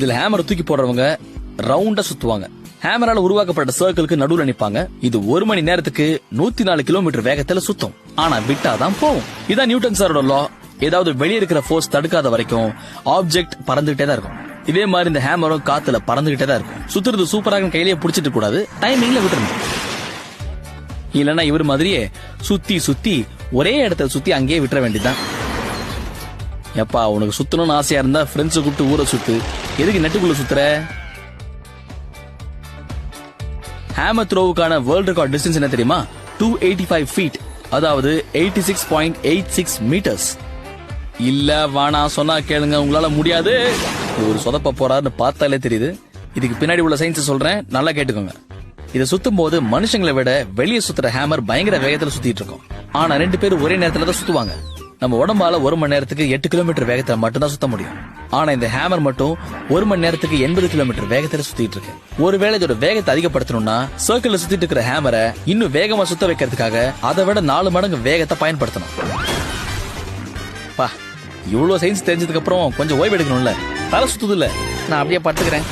இதுல ஹேமரை தூக்கி போடுறவங்க ரவுண்டா சுத்துவாங்க. ஹேமரால உருவாக்கப்பட்ட சர்க்கிளுக்கு நடுவுல நிப்பாங்க. இது 1 மணி நேரத்துக்கு 104 கிலோமீட்டர் வேகத்துல சுத்தும். ஆனா விட்டாதான் போகும். இதான் நியூட்டன் சாரோட லா. ஏதாவது வெளியே இருக்கிற ஃபோர்ஸ் தடுக்காத வரைக்கும் ஆப்ஜெக்ட் பறந்துகிட்டே தான் இருக்கும். இதே மாதிரி இந்த ஹேமரும் காத்துல பறந்துகிட்டே தான் இருக்கும். சுத்துறது சூப்பராக கையிலேயே புடிச்சிட்டு கூடாது, டைமிங்ல விட்டுருணும். இல்லன்னா இவர் மாதிரியே சுத்தி சுத்தி ஒரே இடத்துல சுத்தி அங்கேயே விட்டுற வேண்டியதுதான். எப்பா உனக்கு சுத்தணும்னு ஆசையா இருந்தா ஃப்ரெண்ட்ஸ் கூப்பிட்டு ஊரை சுத்து, எதுக்கு நெட்டுக்குள்ள சுத்துற? ஹேமர் த்ரோவுக்கான வேர்ல்ட் ரெக்கார்ட் டிஸ்டன்ஸ் என்ன தெரியுமா? 285 feet, அதாவது 86.86 meters. இல்ல வானா சொன்னா கேளுங்க, உங்களால முடியாது. ஒரு சொதப்ப போறாருன்னு பார்த்தாலே தெரியுது. இதுக்கு பின்னாடி உள்ள சயின்ஸ் சொல்றேன், நல்லா கேட்டுக்கோங்க. இதை சுத்தும் போது மனுஷங்களை விட வெளியே சுத்துற ஹேமர் பயங்கர வேகத்துல சுத்திட்டு இருக்கும். ஆனா 2 பேரும் ஒரே நேரத்துல தான் சுத்துவாங்க. நம்ம உடம்பால 1 மணி நேரத்துக்கு 8 கிலோமீட்டர் வேகத்துல மட்டும்தான் சுத்த முடியும். ஆனா இந்த ஹேமர் மட்டும் 1 மணி நேரத்துக்கு 80 கிலோமீட்டர் வேகத்துல சுத்திட்டு இருக்கு. ஒருவேளை இதோட வேகத்தை அதிகப்படுத்தணும்னா சர்க்கிள்ல சுத்திட்டு இருக்கிற ஹேமரை இன்னும் வேகமா சுத்த வைக்கிறதுக்காக அதை விட 4 மடங்கு வேகத்தை பயன்படுத்தணும். இவ்வளவு சயின்ஸ் தெரிஞ்சதுக்கு அப்புறம் கொஞ்சம் ஓய்வு எடுக்கணும்ல, தலை சுத்துது இல்ல, நான் அப்படியே படுத்துக்கிறேன்.